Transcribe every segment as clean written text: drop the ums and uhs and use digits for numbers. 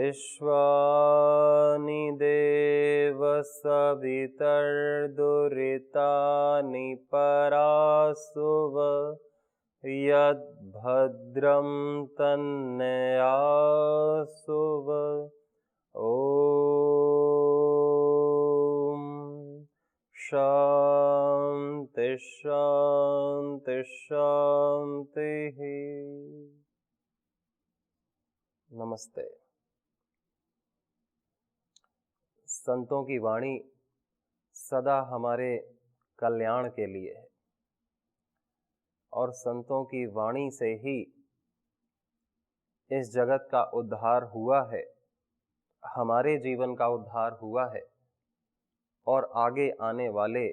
विश्वानि देव सवितर्दुरितानि परासुव यद्भद्रं तन्नयासुव। ॐ शान्ति शान्ति शान्तिः। नमस्ते। संतों की वाणी सदा हमारे कल्याण के लिए है और संतों की वाणी से ही इस जगत का उद्धार हुआ है, हमारे जीवन का उद्धार हुआ है और आगे आने वाले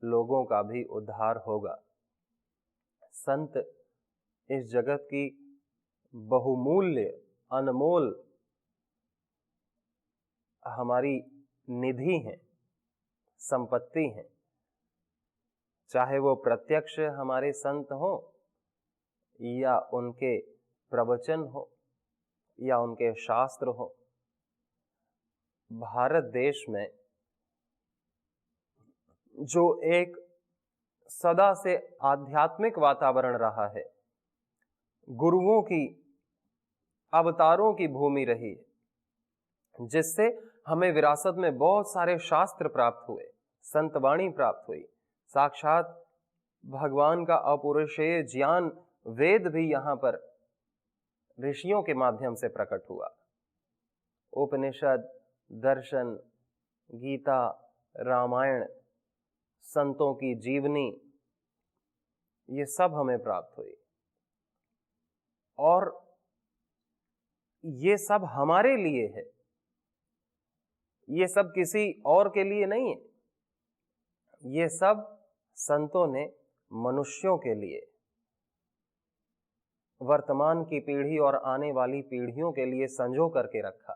लोगों का भी उद्धार होगा। संत इस जगत की बहुमूल्य अनमोल हमारी निधि हैं, संपत्ति हैं। चाहे वो प्रत्यक्ष हमारे संत हो या उनके प्रवचन हो या उनके शास्त्र हो। भारत देश में जो एक सदा से आध्यात्मिक वातावरण रहा है, गुरुओं की अवतारों की भूमि रही है, जिससे हमें विरासत में बहुत सारे शास्त्र प्राप्त हुए, संतवाणी प्राप्त हुई, साक्षात भगवान का अपौरुषेय ज्ञान वेद भी यहाँ पर ऋषियों के माध्यम से प्रकट हुआ। उपनिषद, दर्शन, गीता, रामायण, संतों की जीवनी, ये सब हमें प्राप्त हुई और ये सब हमारे लिए है, ये सब किसी और के लिए नहीं है। ये सब संतों ने मनुष्यों के लिए, वर्तमान की पीढ़ी और आने वाली पीढ़ियों के लिए संजो करके रखा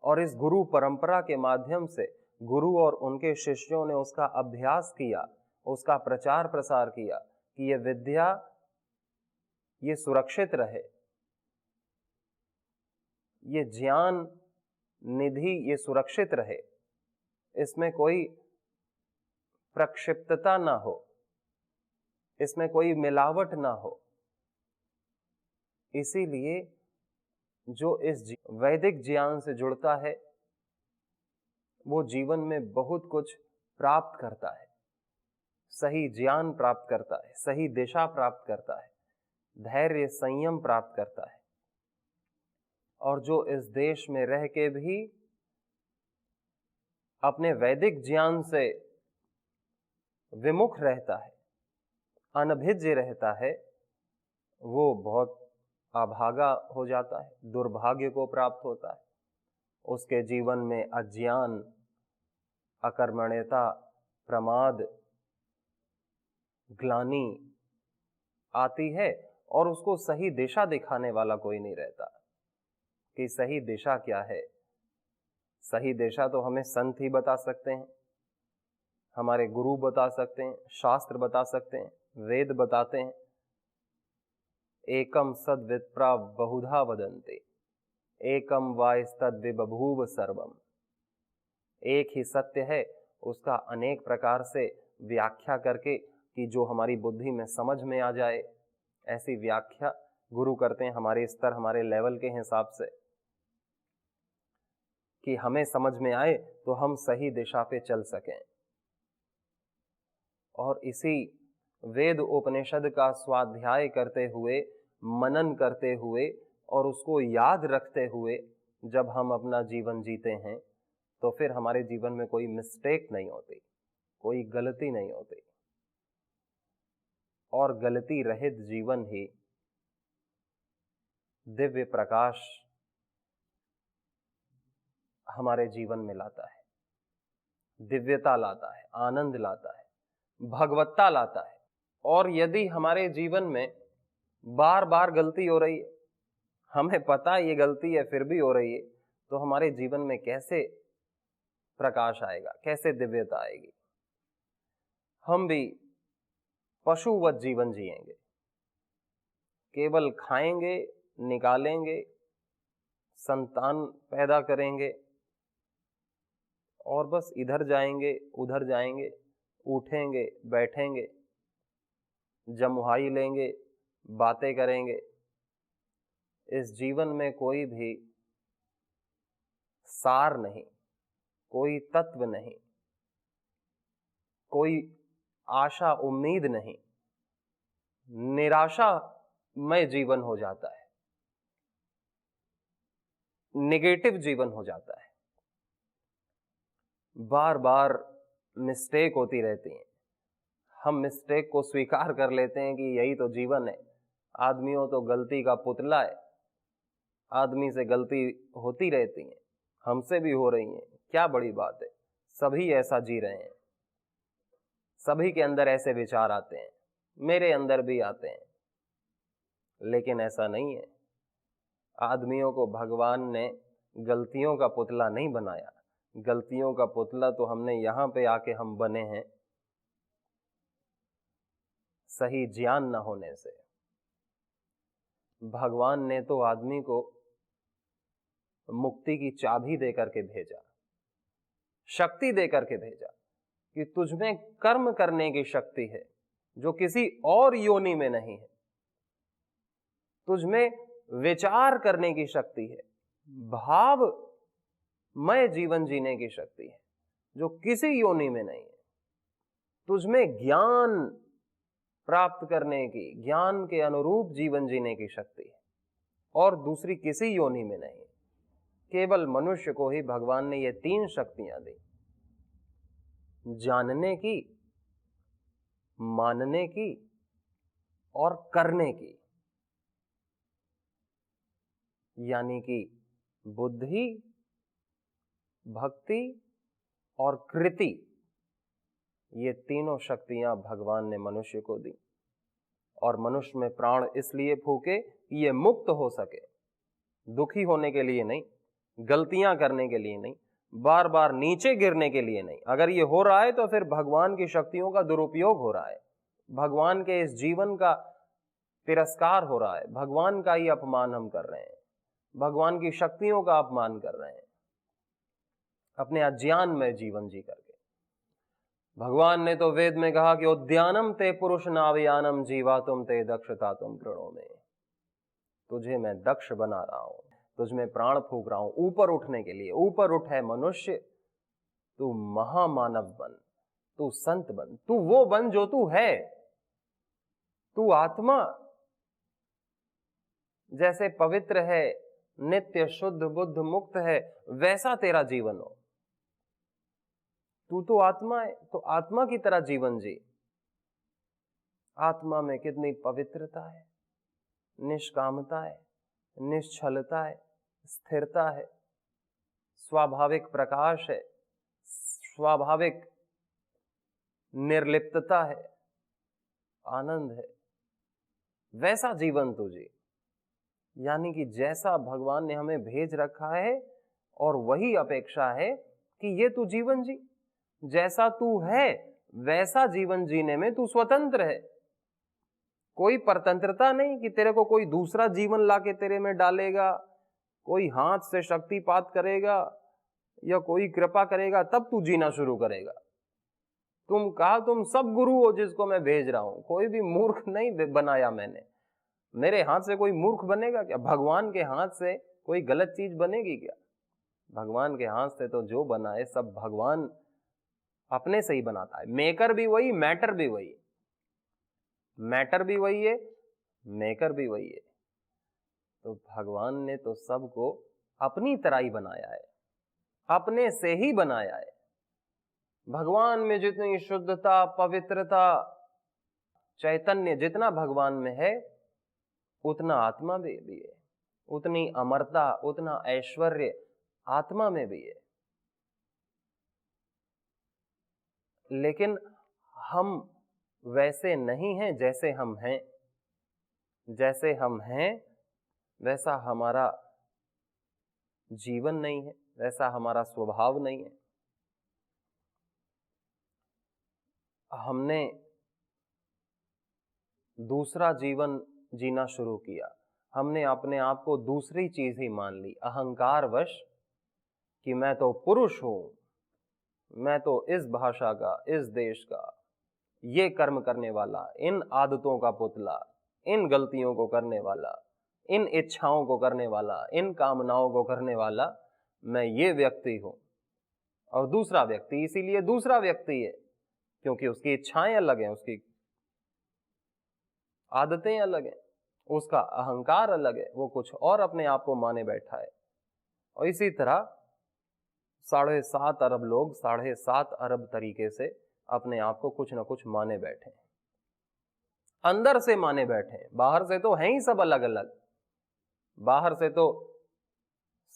और इस गुरु परंपरा के माध्यम से गुरु और उनके शिष्यों ने उसका अभ्यास किया, उसका प्रचार प्रसार किया कि ये विद्या ये सुरक्षित रहे, ये ज्ञान निधि ये सुरक्षित रहे, इसमें कोई प्रक्षिप्तता ना हो, इसमें कोई मिलावट ना हो। इसीलिए जो इस वैदिक ज्ञान से जुड़ता है वो जीवन में बहुत कुछ प्राप्त करता है, सही ज्ञान प्राप्त करता है, सही दिशा प्राप्त करता है, धैर्य संयम प्राप्त करता है। और जो इस देश में रह के भी अपने वैदिक ज्ञान से विमुख रहता है, अनभिज्ञ रहता है, वो बहुत अभागा हो जाता है, दुर्भाग्य को प्राप्त होता है। उसके जीवन में अज्ञान, अकर्मण्यता, प्रमाद, ग्लानि आती है और उसको सही दिशा दिखाने वाला कोई नहीं रहता कि सही दिशा क्या है। सही दिशा तो हमें संत ही बता सकते हैं, हमारे गुरु बता सकते हैं, शास्त्र बता सकते हैं, वेद बताते हैं। एकम सद विप्रा बहुधा वदन्ते, एकम वायस्तद विबभूव सर्वम। एक ही सत्य है, उसका अनेक प्रकार से व्याख्या करके कि जो हमारी बुद्धि में समझ में आ जाए, ऐसी व्याख्या गुरु करते हैं हमारे स्तर, हमारे लेवल के हिसाब से, कि हमें समझ में आए तो हम सही दिशा पे चल सकें। और इसी वेद उपनिषद का स्वाध्याय करते हुए, मनन करते हुए और उसको याद रखते हुए जब हम अपना जीवन जीते हैं तो फिर हमारे जीवन में कोई मिस्टेक नहीं होती, कोई गलती नहीं होती। और गलती रहित जीवन ही दिव्य प्रकाश हमारे जीवन में लाता है। दिव्यता लाता है, आनंद लाता है, भगवत्ता लाता है। और यदि हमारे जीवन में बार बार गलती हो रही है, हमें पता है ये गलती है फिर भी हो रही है, तो हमारे जीवन में कैसे प्रकाश आएगा, कैसे दिव्यता आएगी? हम भी पशुवत जीवन जिएंगे, केवल खाएंगे, निकालेंगे, संतान पैदा करेंगे और बस इधर जाएंगे उधर जाएंगे, उठेंगे बैठेंगे, जमुहाई लेंगे, बातें करेंगे। इस जीवन में कोई भी सार नहीं, कोई तत्व नहीं, कोई आशा उम्मीद नहीं, निराशामय जीवन हो जाता है, नेगेटिव जीवन हो जाता है। बार बार मिस्टेक होती रहती हैं, हम मिस्टेक को स्वीकार कर लेते हैं कि यही तो जीवन है। आदमियों तो गलती का पुतला है, आदमी से गलती होती रहती है, हमसे भी हो रही है, क्या बड़ी बात है। सभी ऐसा जी रहे हैं, सभी के अंदर ऐसे विचार आते हैं, मेरे अंदर भी आते हैं, लेकिन ऐसा नहीं है। आदमियों को भगवान ने गलतियों का पुतला नहीं बनाया, गलतियों का पुतला तो हमने यहां पे आके हम बने हैं, सही ज्ञान न होने से। भगवान ने तो आदमी को मुक्ति की चाबी दे करके भेजा, शक्ति दे करके भेजा कि तुझमें कर्म करने की शक्ति है जो किसी और योनि में नहीं है, तुझमें विचार करने की शक्ति है, भावमय जीवन जीने की शक्ति है जो किसी योनि में नहीं है, तुझमें ज्ञान प्राप्त करने की, ज्ञान के अनुरूप जीवन जीने की शक्ति है और दूसरी किसी योनि में नहीं है। केवल मनुष्य को ही भगवान ने ये 3 शक्तियां दी, जानने की, मानने की और करने की। यानी कि बुद्धि, भक्ति और कृति, ये तीनों शक्तियां भगवान ने मनुष्य को दी। और मनुष्य में प्राण इसलिए फूके कि ये मुक्त हो सके, दुखी होने के लिए नहीं, गलतियां करने के लिए नहीं, बार बार नीचे गिरने के लिए नहीं। अगर ये हो रहा है तो फिर भगवान की शक्तियों का दुरुपयोग हो रहा है, भगवान के इस जीवन का तिरस्कार हो रहा है, भगवान का ही अपमान हम कर रहे हैं, भगवान की शक्तियों का अपमान कर रहे हैं अपने अज्ञान में जीवन जी करके। भगवान ने तो वेद में कहा कि उद्यानम ते पुरुष नावयानम जीवातुम ते दक्षता तुम कृणो में। तुझे मैं दक्ष बना रहा हूं, तुझमें प्राण फूंक रहा हूं ऊपर उठने के लिए। ऊपर उठ है मनुष्य, तू महामानव बन, तू संत बन, तू वो बन जो तू है। तू आत्मा जैसे पवित्र है, नित्य शुद्ध बुद्ध मुक्त है, वैसा तेरा जीवन हो। तू तो आत्मा है, तो आत्मा की तरह जीवन जी। आत्मा में कितनी पवित्रता है, निष्कामता है, निश्चलता है, स्थिरता है, स्वाभाविक प्रकाश है, स्वाभाविक निर्लिप्तता है, आनंद है। वैसा जीवन तुझे, यानी कि जैसा भगवान ने हमें भेज रखा है और वही अपेक्षा है कि ये तू जीवन जी। जैसा तू है वैसा जीवन जीने में तू स्वतंत्र है। कोई परतंत्रता नहीं कि तेरे को कोई दूसरा जीवन लाके तेरे में डालेगा, कोई हाथ से शक्तिपात करेगा या कोई कृपा करेगा तब तू जीना शुरू करेगा। तुम कहा तुम सब गुरु हो जिसको मैं भेज रहा हूं, कोई भी मूर्ख नहीं बनाया मैंने। मेरे हाथ से कोई मूर्ख बनेगा क्या? भगवान के हाथ से कोई गलत चीज बनेगी क्या? भगवान के हाथ से तो जो बना है सब भगवान अपने से ही बनाता है। मेकर भी वही, मैटर भी वही, मैटर भी वही है, मेकर भी वही है। तो भगवान ने तो सबको अपनी तरह ही बनाया है, अपने से ही बनाया है। भगवान में जितनी शुद्धता, पवित्रता, चैतन्य जितना भगवान में है उतना आत्मा में भी है, उतनी अमरता, उतना ऐश्वर्य आत्मा में भी है। लेकिन हम वैसे नहीं हैं जैसे हम हैं। जैसे हम हैं वैसा हमारा जीवन नहीं है, वैसा हमारा स्वभाव नहीं है। हमने दूसरा जीवन जीना शुरू किया, हमने अपने आप को दूसरी चीज ही मान ली, अहंकारवश, कि मैं तो पुरुष हूं, मैं तो इस भाषा का, इस देश का, ये कर्म करने वाला, इन आदतों का पुतला, इन गलतियों को करने वाला, इन इच्छाओं को करने वाला, इन कामनाओं को करने वाला मैं ये व्यक्ति हूं। और दूसरा व्यक्ति इसीलिए दूसरा व्यक्ति है क्योंकि उसकी इच्छाएं अलग हैं, उसकी आदतें अलग हैं, उसका अहंकार अलग है, वो कुछ और अपने आप को माने बैठा है। और इसी तरह 7.5 अरब लोग 7.5 अरब तरीके से अपने आप को कुछ ना कुछ माने बैठे हैं, अंदर से माने बैठे हैं। बाहर से तो हैं ही सब अलग अलग, बाहर से तो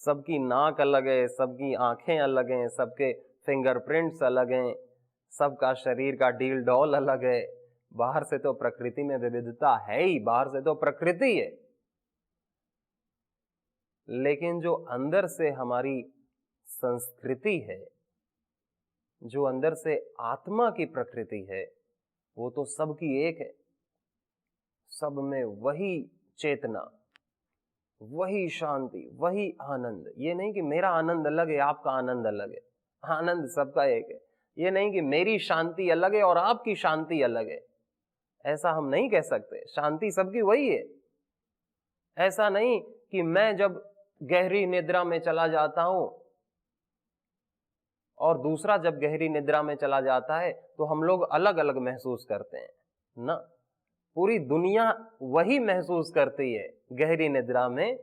सबकी नाक अलग है, सबकी आंखें अलग हैं, सबके फिंगरप्रिंट्स अलग हैं, सबका शरीर का डील डॉल अलग है। बाहर से तो प्रकृति में विविधता है ही, बाहर से तो प्रकृति है। लेकिन जो अंदर से हमारी संस्कृति है, जो अंदर से आत्मा की प्रकृति है, वो तो सबकी एक है। सब में वही चेतना, वही शांति, वही आनंद। ये नहीं कि मेरा आनंद अलग है, आपका आनंद अलग है, आनंद सबका एक है। ये नहीं कि मेरी शांति अलग है और आपकी शांति अलग है, ऐसा हम नहीं कह सकते। शांति सबकी वही है। ऐसा नहीं कि मैं जब गहरी निद्रा में चला जाता हूं और दूसरा जब गहरी निद्रा में चला जाता है तो हम लोग अलग अलग महसूस करते हैं ना। पूरी दुनिया वही महसूस करती है गहरी निद्रा में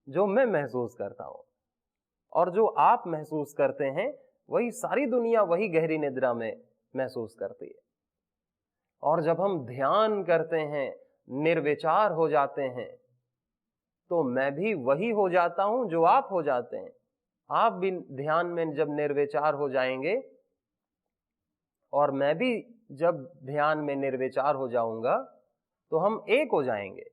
जो मैं महसूस करता हूं, और जो आप महसूस करते हैं वही सारी दुनिया वही गहरी निद्रा में महसूस करती है। और जब हम ध्यान करते हैं, निर्विचार हो जाते हैं, तो मैं भी वही हो जाता हूं जो आप हो जाते हैं। आप भी ध्यान में जब निर्विचार हो जाएंगे और मैं भी जब ध्यान में निर्विचार हो जाऊंगा तो हम एक हो जाएंगे।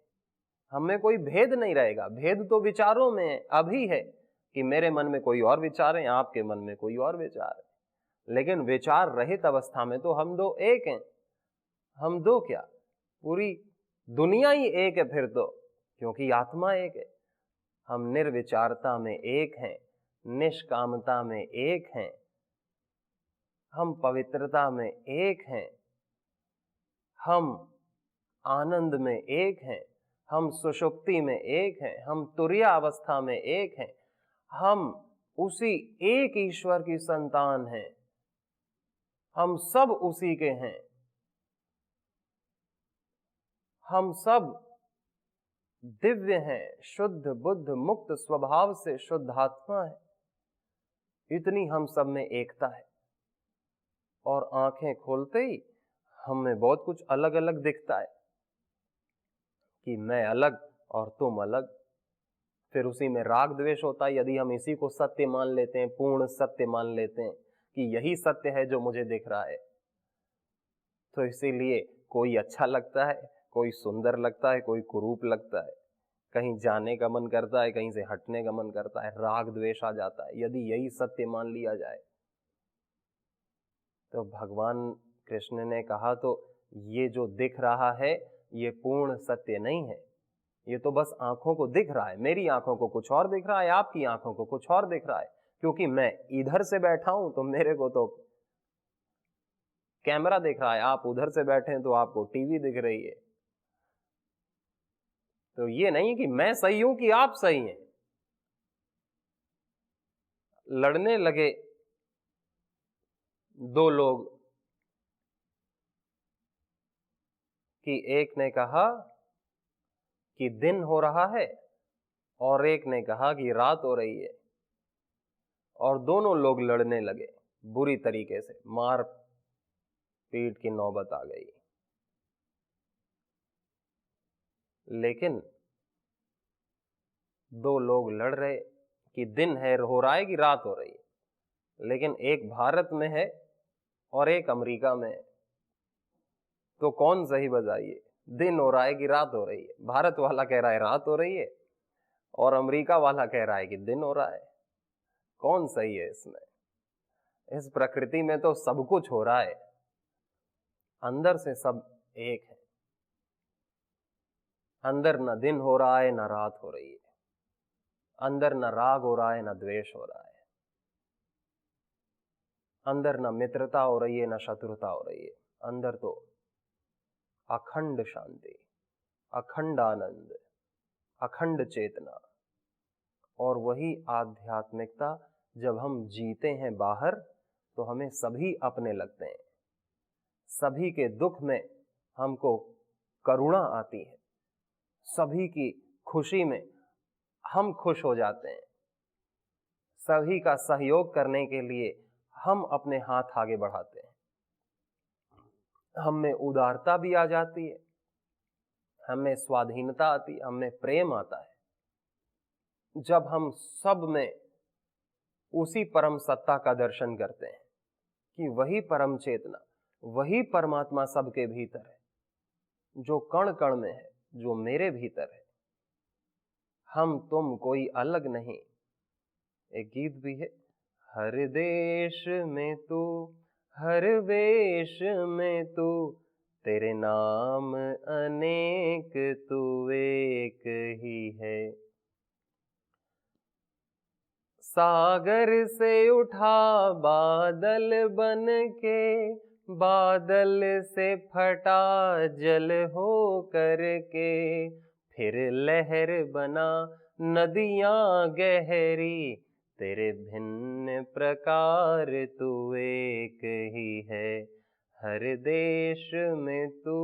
हमें कोई भेद नहीं रहेगा। भेद तो विचारों में अभी है कि मेरे मन में कोई और विचार है, आपके मन में कोई और विचार है, लेकिन विचार रहित अवस्था में तो हम दो एक हैं। हम दो क्या, पूरी दुनिया ही एक है फिर तो, क्योंकि आत्मा एक है। हम निर्विचारता में एक हैं, निष्कामता में एक हैं, हम पवित्रता में एक हैं, हम आनंद में एक हैं, हम सुषुप्ति में एक हैं, हम तुरीय अवस्था में एक हैं। हम उसी एक ईश्वर की संतान हैं, हम सब उसी के हैं। हम सब दिव्य हैं, शुद्ध बुद्ध मुक्त स्वभाव से शुद्ध आत्मा है। इतनी हम सब में एकता है। और आंखें खोलते ही हमें बहुत कुछ अलग अलग दिखता है कि मैं अलग और तुम अलग। फिर उसी में राग द्वेष होता है। यदि हम इसी को सत्य मान लेते हैं, पूर्ण सत्य मान लेते हैं कि यही सत्य है जो मुझे दिख रहा है, तो इसीलिए कोई अच्छा लगता है, कोई सुंदर लगता है, कोई कुरूप लगता है, कहीं जाने का मन करता है, कहीं से हटने का मन करता है, राग द्वेष आ जाता है। यदि यही सत्य मान लिया जाए तो भगवान कृष्ण ने कहा, तो ये जो दिख रहा है ये पूर्ण सत्य नहीं है, ये तो बस आंखों को दिख रहा है। मेरी आंखों को कुछ और दिख रहा है, आपकी आंखों को कुछ और दिख रहा है, क्योंकि मैं इधर से बैठा हूं तो मेरे को तो कैमरा दिख रहा है, आप उधर से बैठे हैं तो आपको टीवी दिख रही है। तो ये नहीं कि मैं सही हूं कि आप सही हैं। लड़ने लगे दो लोग कि एक ने कहा कि दिन हो रहा है और एक ने कहा कि रात हो रही है, और दोनों लोग लड़ने लगे बुरी तरीके से, मार पीट की नौबत आ गई। लेकिन दो लोग लड़ रहे कि दिन है हो रहा है कि रात हो रही है, लेकिन एक भारत में है और एक अमेरिका में। तो कौन सही बताइए, दिन हो रहा है कि रात हो रही है? भारत वाला कह रहा है रात हो रही है और अमेरिका वाला कह रहा है कि दिन हो रहा है। कौन सही है इसमें? इस प्रकृति में तो सब कुछ हो रहा है, अंदर से सब एक है। अंदर न दिन हो रहा है न रात हो रही है, अंदर न राग हो रहा है न द्वेष हो रहा है, अंदर न मित्रता हो रही है न शत्रुता हो रही है। अंदर तो अखंड शांति, अखंड आनंद, अखंड चेतना। और वही आध्यात्मिकता जब हम जीते हैं बाहर तो हमें सभी अपने लगते हैं। सभी के दुख में हमको करुणा आती है, सभी की खुशी में हम खुश हो जाते हैं, सभी का सहयोग करने के लिए हम अपने हाथ आगे बढ़ाते हैं। हम में उदारता भी आ जाती है, हमें स्वाधीनता आती है, हमें प्रेम आता है जब हम सब में उसी परम सत्ता का दर्शन करते हैं कि वही परम चेतना, वही परमात्मा सबके भीतर है, जो कण कण में है, जो मेरे भीतर है। हम तुम कोई अलग नहीं। एक गीत भी है, हर देश में तू, हर वेश में तू, तेरे नाम अनेक, तू एक ही है। सागर से उठा बादल बन के, बादल से फटा जल हो करके, फिर लहर बना नदियां गहरी, तेरे भिन्न प्रकार तू एक ही है। हर देश में तू,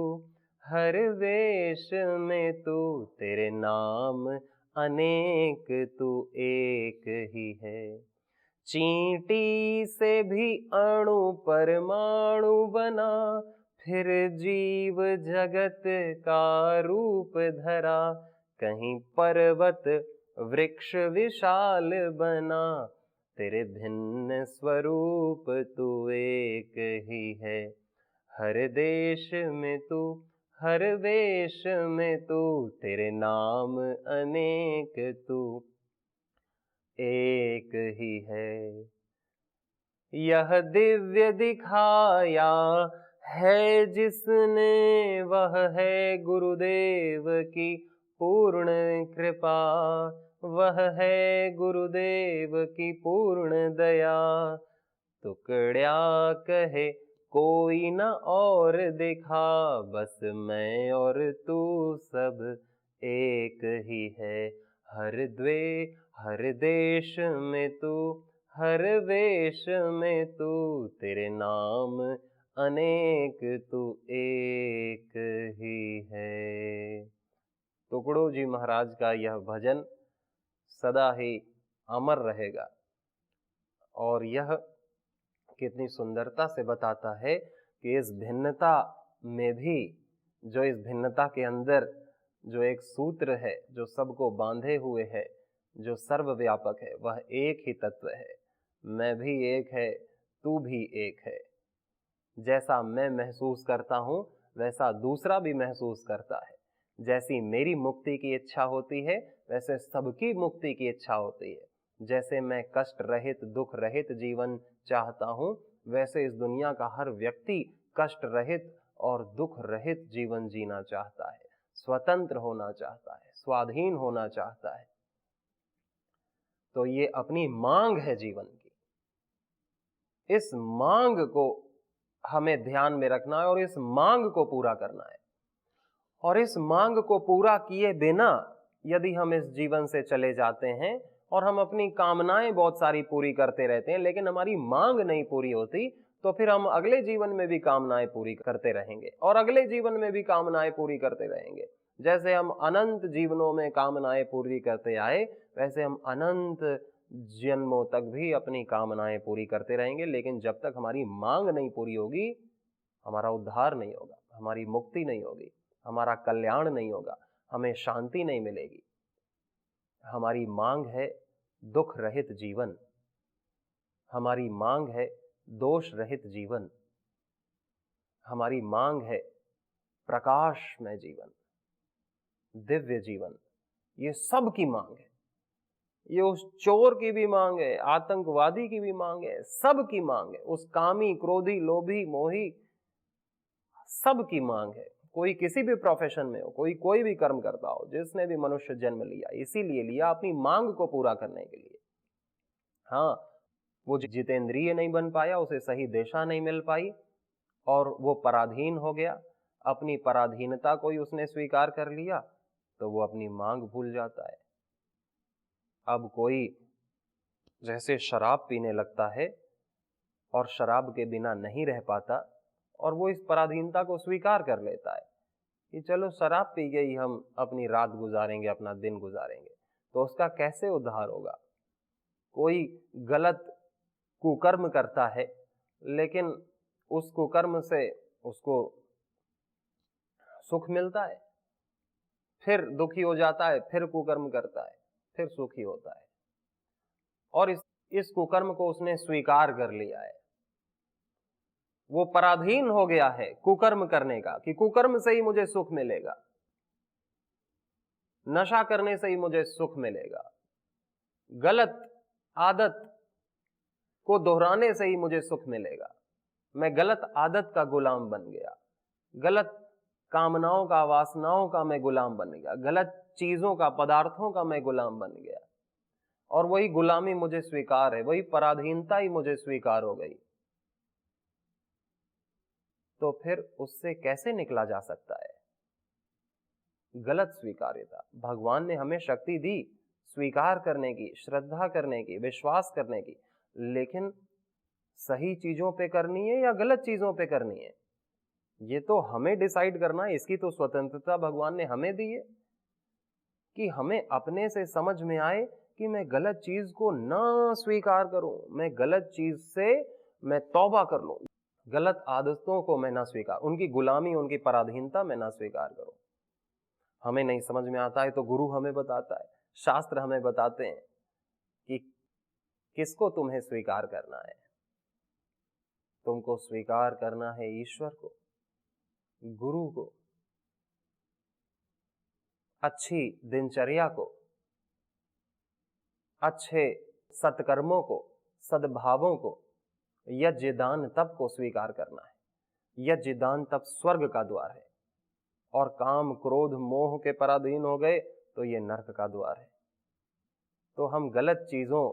हर वेश में तू, तेरे नाम अनेक, तू एक ही है। चींटी से भी अणु परमाणु बना, फिर जीव जगत का रूप धरा, कहीं पर्वत वृक्ष विशाल बना, तेरे भिन्न स्वरूप तू एक ही है। हर देश में तू, हर वेश में तू, तेरे नाम अनेक, तू एक ही है। यह दिव्य दिखाया है जिसने, वह है गुरुदेव की पूर्ण कृपा, वह है गुरुदेव की पूर्ण दया। टुकड़ा कहे कोई न और दिखा, बस मैं और तू सब एक ही है। हर देश में तू, हर वेश में तू, तेरे नाम अनेक, तू एक ही है। टुकड़ो जी महाराज का यह भजन सदा ही अमर रहेगा और यह कितनी सुंदरता से बताता है कि इस भिन्नता में भी, जो इस भिन्नता के अंदर जो एक सूत्र है जो सबको बांधे हुए है, जो सर्वव्यापक है, वह एक ही तत्व है। मैं भी एक है, तू भी एक है। जैसा मैं महसूस करता हूँ वैसा दूसरा भी महसूस करता है। जैसी मेरी मुक्ति की इच्छा होती है वैसे सबकी मुक्ति की इच्छा होती है। जैसे मैं कष्ट रहित दुख रहित जीवन चाहता हूँ, वैसे इस दुनिया का हर व्यक्ति कष्ट रहित और दुख रहित जीवन जीना चाहता है, स्वतंत्र होना चाहता है, स्वाधीन होना चाहता है। तो ये अपनी मांग है जीवन की। इस मांग को हमें ध्यान में रखना है और इस मांग को पूरा करना है। और इस मांग को पूरा किए बिना यदि हम इस जीवन से चले जाते हैं और हम अपनी कामनाएं बहुत सारी पूरी करते रहते हैं लेकिन हमारी मांग नहीं पूरी होती, तो फिर हम अगले जीवन में भी कामनाएं पूरी करते रहेंगे और अगले जीवन में भी कामनाएं पूरी करते रहेंगे। जैसे हम अनंत जीवनों में कामनाएं पूरी करते आए, वैसे हम अनंत जन्मों तक भी अपनी कामनाएं पूरी करते रहेंगे। लेकिन जब तक हमारी मांग नहीं पूरी होगी, हमारा उद्धार नहीं होगा, हमारी मुक्ति नहीं होगी, हमारा कल्याण नहीं होगा, हमें शांति नहीं मिलेगी। हमारी मांग है दुख रहित जीवन, हमारी मांग है दोष रहित जीवन, हमारी मांग है प्रकाशमय जीवन, दिव्य जीवन। ये सब की मांग है। ये उस चोर की भी मांग है, आतंकवादी की भी मांग है, सब की मांग है। उस कामी, क्रोधी, लोभी, मोही, सब की मांग है। कोई किसी भी प्रोफेशन में हो, कोई भी कर्म करता हो, जिसने भी मनुष्य जन्म लिया इसीलिए लिया, अपनी मांग को पूरा करने के लिए। हाँ, वो जितेंद्रिय नहीं बन पाया, उसे सही दिशा नहीं मिल पाई और वो पराधीन हो गया। अपनी पराधीनता को ही उसने स्वीकार कर लिया तो वो अपनी मांग भूल जाता है। अब कोई जैसे शराब पीने लगता है और शराब के बिना नहीं रह पाता, और वो इस पराधीनता को स्वीकार कर लेता है कि चलो शराब पी गई, हम अपनी रात गुजारेंगे, अपना दिन गुजारेंगे, तो उसका कैसे उद्धार होगा? कोई गलत कुकर्म करता है, लेकिन उस कुकर्म से उसको सुख मिलता है, फिर दुखी हो जाता है, फिर कुकर्म करता है, फिर सुखी होता है। और इस कुकर्म को उसने स्वीकार कर लिया है। वो पराधीन हो गया है कुकर्म करने का, कि कुकर्म से ही मुझे सुख मिलेगा, नशा करने से ही मुझे सुख मिलेगा, गलत आदत को दोहराने से ही मुझे सुख मिलेगा। मैं गलत आदत का गुलाम बन गया, गलत कामनाओं का, वासनाओं का मैं गुलाम बन गया, गलत चीजों का, पदार्थों का मैं गुलाम बन गया, और वही गुलामी मुझे स्वीकार है, वही पराधीनता ही मुझे स्वीकार हो गई। तो फिर उससे कैसे निकला जा सकता है? गलत स्वीकार्यता। भगवान ने हमें शक्ति दी स्वीकार करने की, श्रद्धा करने की, विश्वास करने की, लेकिन सही चीजों पे करनी है या गलत चीजों पे करनी है, ये तो हमें डिसाइड करना है। इसकी तो स्वतंत्रता भगवान ने हमें दी है कि हमें अपने से समझ में आए कि मैं गलत चीज को ना स्वीकार करूं, मैं गलत चीज से मैं तौबा कर लूं, गलत आदतों को मैं ना स्वीकार, उनकी गुलामी, उनकी पराधीनता मैं ना स्वीकार करूं। हमें नहीं समझ में आता है तो गुरु हमें बताता है, शास्त्र हमें बताते हैं कि किसको तुम्हें स्वीकार करना है। तुमको स्वीकार करना है ईश्वर को, गुरु को, अच्छी दिनचर्या को, अच्छे सत्कर्मों को, सद्भावों को, यज्ञ दान तप को स्वीकार करना है। यज्ञ दान तप स्वर्ग का द्वार है, और काम, क्रोध, मोह के पराधीन हो गए तो ये नरक का द्वार है। तो हम गलत चीजों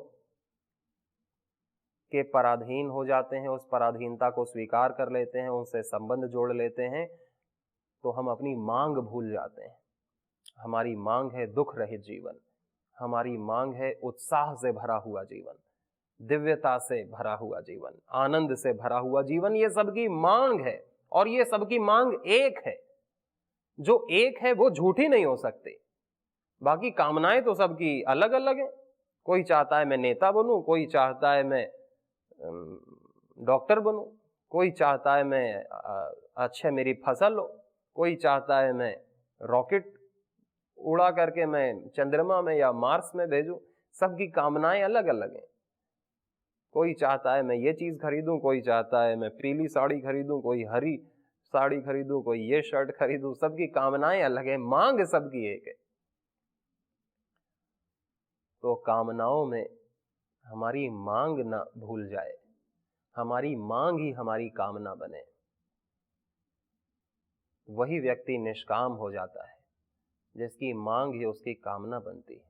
के पराधीन हो जाते हैं, उस पराधीनता को स्वीकार कर लेते हैं, उनसे संबंध जोड़ लेते हैं, तो हम अपनी मांग भूल जाते हैं। हमारी मांग है दुख रहित जीवन, हमारी मांग है उत्साह से भरा हुआ जीवन, दिव्यता से भरा हुआ जीवन, आनंद से भरा हुआ जीवन। ये सबकी मांग है, और ये सबकी मांग एक है। जो एक है वो झूठी नहीं हो सकती। बाकी कामनाएं तो सबकी अलग अलग हैं। कोई चाहता है मैं नेता बनूं, कोई चाहता है मैं डॉक्टर बनूं, कोई चाहता है मैं अच्छे मेरी फसल हो, कोई चाहता है मैं रॉकेट उड़ा करके मैं चंद्रमा में या मार्स में भेजूं। सबकी कामनाएं अलग अलग हैं। कोई चाहता है मैं ये चीज खरीदूं, कोई चाहता है मैं पीली साड़ी खरीदूं, कोई हरी साड़ी खरीदूं, कोई ये शर्ट खरीदूं। सबकी कामनाएं अलग है, मांग सबकी एक है। तो कामनाओं में हमारी मांग ना भूल जाए, हमारी मांग ही हमारी कामना बने। वही व्यक्ति निष्काम हो जाता है जिसकी मांग ही उसकी कामना बनती है,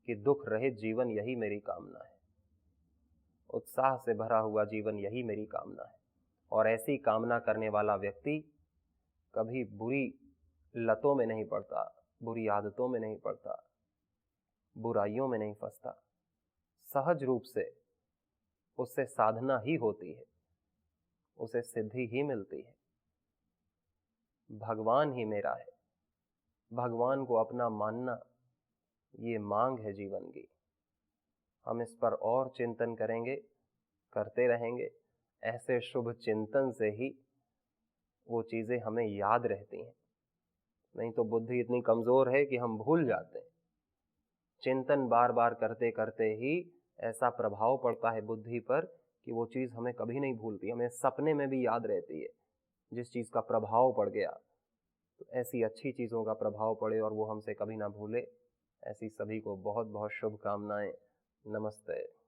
कि दुख रहित जीवन यही मेरी कामना है, उत्साह से भरा हुआ जीवन यही मेरी कामना है। और ऐसी कामना करने वाला व्यक्ति कभी बुरी लतों में नहीं पड़ता, बुरी आदतों में नहीं पड़ता, बुराइयों में नहीं फंसता। सहज रूप से उससे साधना ही होती है, उसे सिद्धि ही मिलती है। भगवान ही मेरा है, भगवान को अपना मानना, ये मांग है जीवन की। हम इस पर और चिंतन करेंगे, करते रहेंगे। ऐसे शुभ चिंतन से ही वो चीजें हमें याद रहती हैं। नहीं तो बुद्धि इतनी कमजोर है कि हम भूल जाते हैं। चिंतन बार बार करते करते ही ऐसा प्रभाव पड़ता है बुद्धि पर कि वो चीज हमें कभी नहीं भूलती, हमें सपने में भी याद रहती है। जिस चीज़ का प्रभाव पड़ गया, तो ऐसी अच्छी चीज़ों का प्रभाव पड़े और वो हमसे कभी ना भूले। ऐसी सभी को बहुत बहुत शुभकामनाएं। नमस्ते।